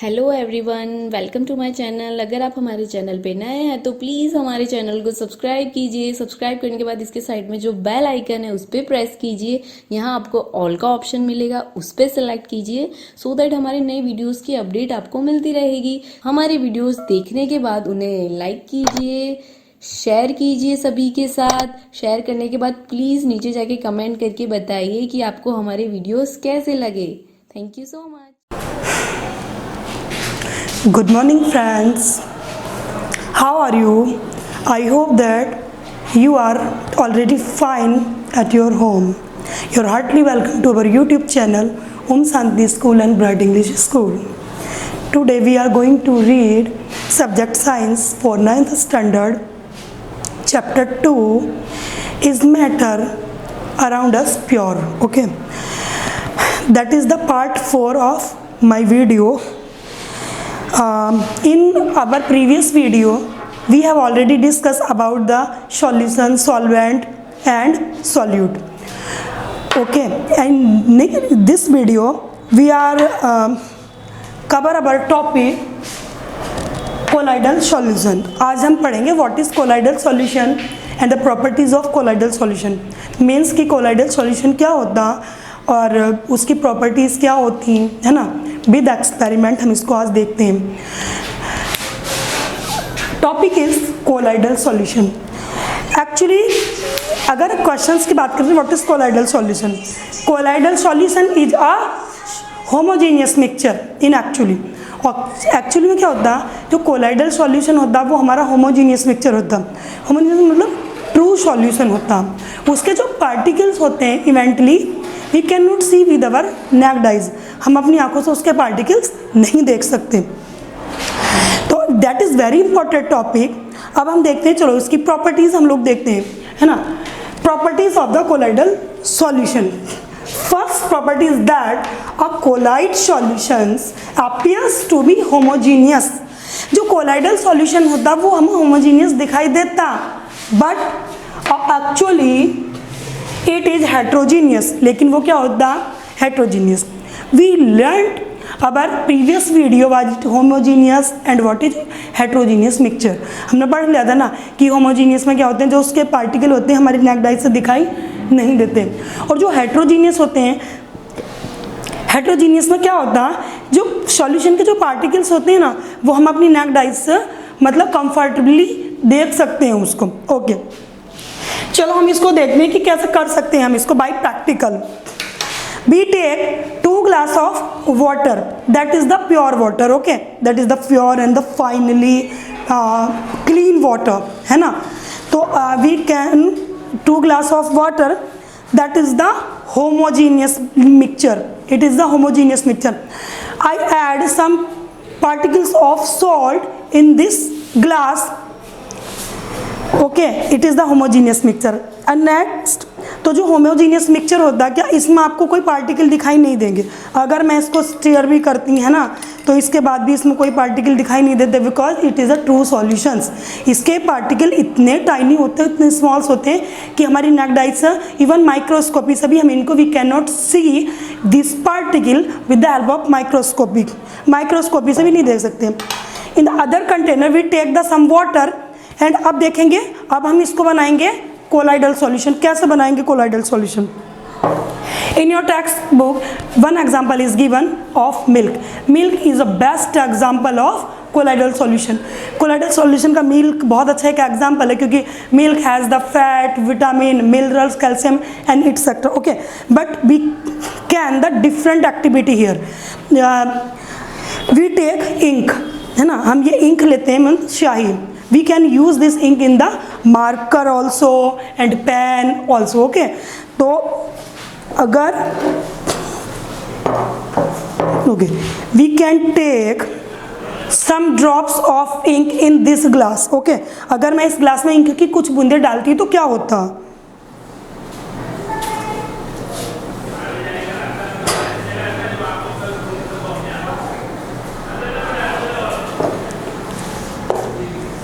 Hello everyone, welcome to my channel. अगर आप हमारे चैनल पे नए हैं तो प्लीज़ हमारे चैनल को सब्सक्राइब कीजिए। सब्सक्राइब करने के बाद इसके साइड में जो बेल आइकन है उस पर प्रेस कीजिए। यहाँ आपको ऑल का ऑप्शन मिलेगा, उस पर सेलेक्ट कीजिए सो दैट हमारे नए वीडियोस की अपडेट आपको मिलती रहेगी। हमारे वीडियोस देखने के बाद उन्हें लाइक कीजिए, शेयर कीजिए सभी के साथ। शेयर करने के बाद प्लीज़ नीचे जाके कमेंट करके बताइए कि आपको हमारे वीडियोस कैसे लगे। Thank you so much. Good morning friends, how are you? I hope that you are already fine at your home. You're heartily welcome to our YouTube channel Om Shanti School and Bright English School. Today we are going to read subject science for 9th standard chapter 2 is matter around us pure. Okay, that is the part 4 of my video. In our previous video we have already discussed about the solution, solvent and solute. Okay, and in this video we are cover our topic colloidal solution. आज हम पढ़ेंगे what is colloidal solution and the properties of colloidal solution. means कि colloidal solution क्या होता और उसकी properties क्या होती है ना, विद एक्सपेरिमेंट हम इसको आज देखते हैं। Topic is colloidal solution. Actually अगर क्वेश्चंस की बात करें what is colloidal solution, colloidal solution is a homogeneous mixture in actually. और एक्चुअली में क्या होता है, जो कोलाइडल सॉल्यूशन होता है वो हमारा होमोजेनियस मिक्सचर होता है। होमोजेनियस मतलब ट्रू सॉल्यूशन होता है। उसके जो पार्टिकल्स होते हैं evidently we can not see with our naked eyes, हम अपनी आंखों से उसके पार्टिकल्स नहीं देख सकते। तो that is very important topic. अब हम देखते हैं, चलो इसकी प्रॉपर्टीज हम लोग देखते हैं, है ना। Properties of the colloidal solution. First property is that a colloid solutions appears to be homogeneous. जो कोलाइडल सॉल्यूशन होता है वो हमें होमोजीनियस दिखाई देता, but actually it is heterogeneous. लेकिन वो क्या होता है, heterogeneous. We learn our previous video was homogeneous and what is heterogeneous mixture. हमने पढ़ लिया था ना कि होमोजीनियस में क्या होते हैं, जो उसके पार्टिकल होते हैं हमारी नेक्ड आई से दिखाई नहीं देते, और जो हेट्रोजीनियस होते हैं, हेट्रोजीनियस में क्या होता है, जो सॉल्यूशन के जो पार्टिकल्स होते हैं ना वो हम अपनी नेक्ड आई से मतलब कंफर्टेबली देख सकते हैं उसको। ओके, चलो हम इसको देखते हैं कि कैसे कर सकते हैं हम इसको bye practical. We take 2 glass of water, that is the pure water, okay, that is the pure and the finally clean water, है ना। तो we can 2 glass of water, that is the homogeneous mixture, it is the homogeneous mixture. I add some particles of salt in this glass, okay, it is the homogeneous mixture. And next, तो जो homogeneous mixture होता है क्या, इसमें आपको कोई particle दिखाई नहीं देंगे। अगर मैं इसको स्टीयर भी करती है ना तो इसके बाद भी इसमें कोई पार्टिकल दिखाई नहीं देते, because it is a true solutions. इसके पार्टिकल इतने टाइनी होते हैं, इतने स्मॉल्स होते हैं कि हमारी नेक्ड आई से इवन माइक्रोस्कोपी से भी हम इनको we can not see this particle with the help of microscopy से भी नहीं देख सकते। In the other container we take the some water and अब देखेंगे, अब हम इसको बनाएंगे कोलाइडल सॉल्यूशन। कैसे बनाएंगे colloidal solution? In your text book one example is given of milk. Milk is a best example of colloidal solution. Colloidal solution का milk बहुत अच्छा एक एग्जाम्पल है, क्योंकि milk has the fat, vitamin, minerals, calcium and etcetera. Okay, but we can the different activity here. We take ink, है ना, हम ये इंक लेते हैं, मीन स्याही। We can use this ink in the marker also and pen also, okay. तो अगर okay, we can take some drops of ink in this glass, okay. अगर मैं इस ग्लास में इंक की कुछ बूंदे डालती तो क्या होता,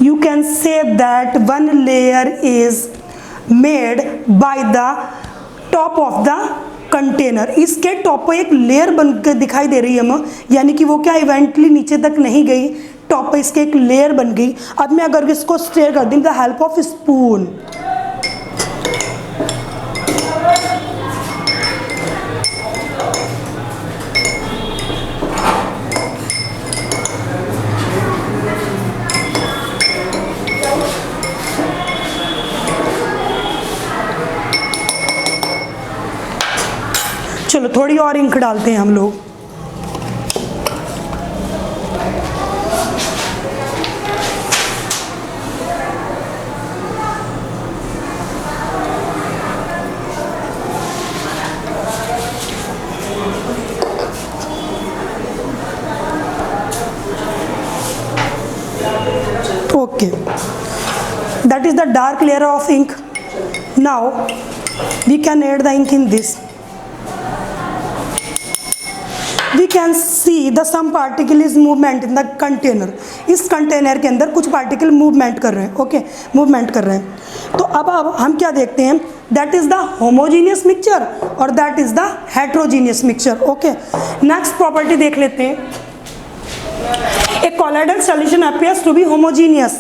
you can say that one layer is made by the top of the container, इसके टॉप पे एक लेयर बन के दिखाई दे रही है हमें, यानी कि वो क्या इवेंटली नीचे तक नहीं गई, टॉप पे इसके एक लेयर बन गई। अब मैं अगर इसको स्टेयर कर दूँ द हेल्प ऑफ स्पून, चलो थोड़ी और इंक डालते हैं हम लोग। Okay, that is the dark layer of ink. Now we can add the ink in this. We can see the some particle is movement in the container. इस container के अंदर कुछ पार्टिकल मूवमेंट कर रहे हैं, ओके, मूवमेंट कर रहे हैं। तो अब हम क्या देखते हैं, that is the homogeneous mixture और that is the heterogeneous mixture. Okay, next property देख लेते हैं। A colloidal solution appears to be homogeneous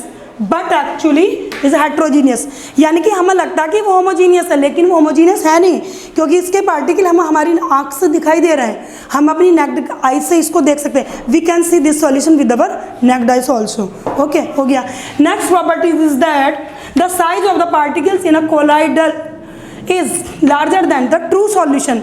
but actually is heterogeneous, यानी कि हमें लगता है कि वो होमोजीनियस है लेकिन वो होमोजीनियस है नहीं, क्योंकि इसके पार्टिकल हम हमारी आंख से दिखाई दे रहे हैं, हम अपनी नेक्ड आई से इसको देख सकते हैं। We can see this solution with our naked eyes also. Okay, हो गया। Next property is that the size of the particles in a colloidal is larger than the true solution.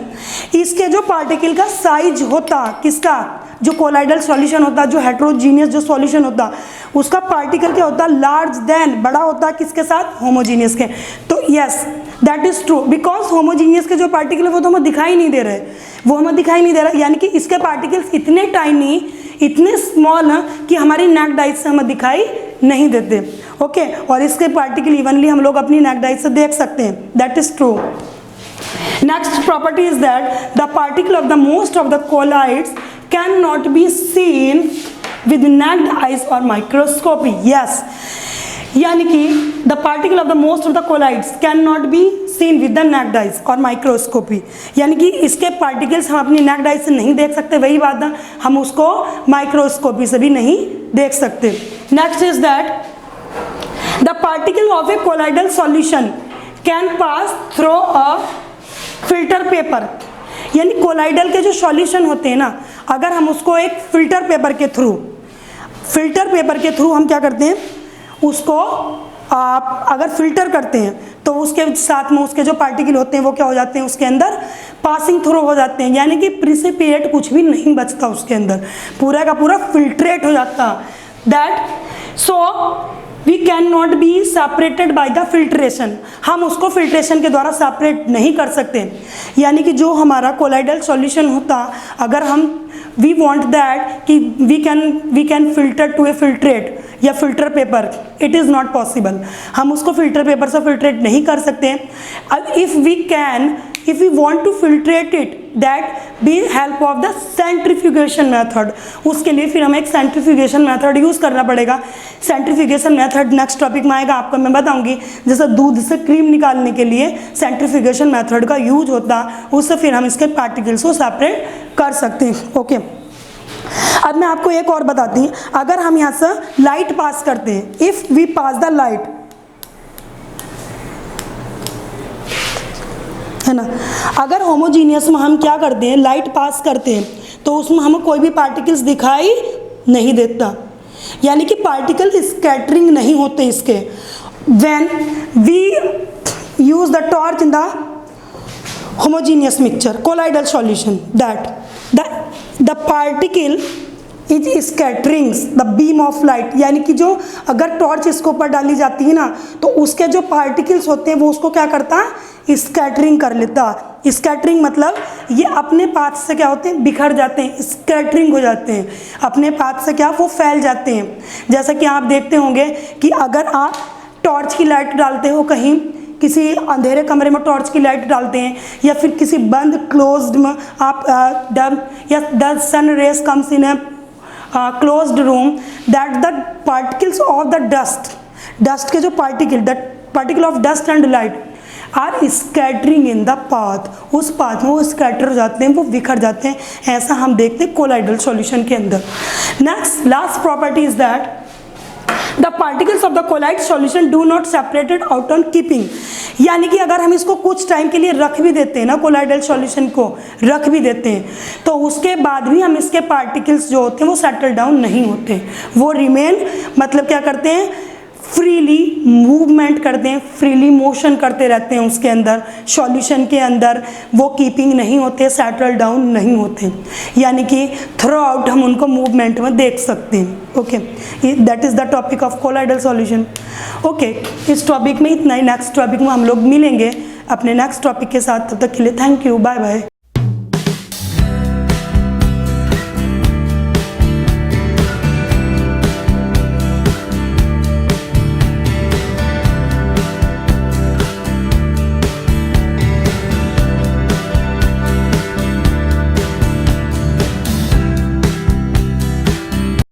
इसके जो पार्टिकल का साइज होता, किसका, जो colloidal solution होता, जो हेट्रोजीनियस जो सॉल्यूशन होता, उसका पार्टिकल क्या होता, लार्ज देन, बड़ा होता किसके साथ, होमोजीनियस के। तो yes that is true, because homogeneous के जो पार्टिकल है वो तो हमें दिखाई नहीं दे रहे, वो हमें दिखाई नहीं दे रहा, यानी कि इसके पार्टिकल्स इतने टाइनी, इतने स्मॉल हैं कि हमारी नेक्ड आइज से हमें दिखाई नहीं देते। ओके, और इसके पार्टिकल इवनली हम लोग अपनी नेक्ड आइज से देख सकते हैं, that is true. Next property is that the particle of the most of the colloids cannot be seen with naked eyes or microscopy. Yes, यानी कि the particle of the most of the colloids cannot be seen with the naked eyes or microscopy, यानी कि इसके particles हम अपनी naked eyes से नहीं देख सकते, वही बात है, हम उसको माइक्रोस्कोपी से भी नहीं देख सकते। Next is that the particle of a colloidal solution can pass through a filter paper, यानी कोलाइडल के जो सॉल्यूशन होते हैं ना, अगर हम उसको एक फिल्टर पेपर के थ्रू हम क्या करते हैं, उसको आप अगर फिल्टर करते हैं तो उसके साथ में उसके जो पार्टिकल होते हैं वो क्या हो जाते हैं, उसके अंदर पासिंग थ्रू हो जाते हैं, यानी कि प्रिसिपिएट कुछ भी नहीं बचता उसके अंदर, पूरा का पूरा फिल्ट्रेट हो जाता। That so we can not be separated by the filtration, हम उसको फिल्ट्रेशन के द्वारा सेपरेट नहीं कर सकते, यानी कि जो हमारा कोलाइडल सॉल्यूशन होता, अगर हम वी वांट दैट कि we can filter to a filtrate या filter paper, it is not possible, हम उसको फिल्टर पेपर से फिल्ट्रेट नहीं कर सकते। अब if we want to filtrate it, that be help of the centrifugation method, उसके लिए फिर हमें एक centrifugation method यूज़ करना पड़ेगा। centrifugation method नेक्स्ट टॉपिक में आएगा, आपको मैं बताऊंगी। जैसे दूध से क्रीम निकालने के लिए centrifugation method का यूज होता, उससे फिर हम इसके पार्टिकल्स को सेपरेट कर सकते हैं। ओके, अब मैं आपको एक और बताती हूँ, अगर हम यहाँ से लाइट पास करते हैं, if we pass the light, है ना, अगर होमोजीनियस में हम क्या करते हैं, लाइट पास करते हैं, तो उसमें हमें कोई भी पार्टिकल्स दिखाई नहीं देता, यानी कि पार्टिकल स्कैटरिंग नहीं होते इसके। When we use the torch in the homogeneous mixture colloidal solution, that the particle is scatterings the beam of light, यानी कि जो अगर टॉर्च इसके ऊपर डाली जाती है ना, तो उसके जो पार्टिकल्स होते हैं वो उसको क्या करता है, स्कैटरिंग कर लेता। स्कैटरिंग मतलब ये अपने पाथ से क्या होते हैं, बिखर जाते हैं, स्कैटरिंग हो जाते हैं, अपने पाथ से क्या वो फैल जाते हैं। जैसा कि आप देखते होंगे कि अगर आप टॉर्च की लाइट डालते हो कहीं, किसी अंधेरे कमरे में टॉर्च की लाइट डालते हैं, या फिर किसी बंद क्लोज्ड में आप या the sun rays comes in a closed room, that the particles of the dust के जो particle of dust and light, are scattering in the path, उस पाथ में वो स्कैटर हो जाते हैं, वो बिखर जाते हैं, ऐसा हम देखते हैं कोलाइडल सॉल्यूशन के अंदर। Next last property is that the particles of the colloid solution do not separated out on keeping, यानी कि अगर हम इसको कुछ टाइम के लिए रख भी देते हैं ना, कोलाइडल सॉल्यूशन को रख भी देते हैं, तो उसके बाद भी हम इसके पार्टिकल्स जो होते हैं वो सेटल डाउन नहीं होते, वो रिमेन, मतलब क्या करते हैं, फ्रीली मूवमेंट करते हैं, फ्रीली मोशन करते रहते हैं उसके अंदर, सॉल्यूशन के अंदर, वो कीपिंग नहीं होते, सेटल डाउन नहीं होते, यानी कि थ्रू आउट हम उनको मूवमेंट में देख सकते हैं। Okay, that is the topic of colloidal solution. Okay, इस टॉपिक में इतना ही, नेक्स्ट टॉपिक में हम लोग मिलेंगे अपने नेक्स्ट टॉपिक के साथ, तब तक के लिए थैंक यू, बाय बाय।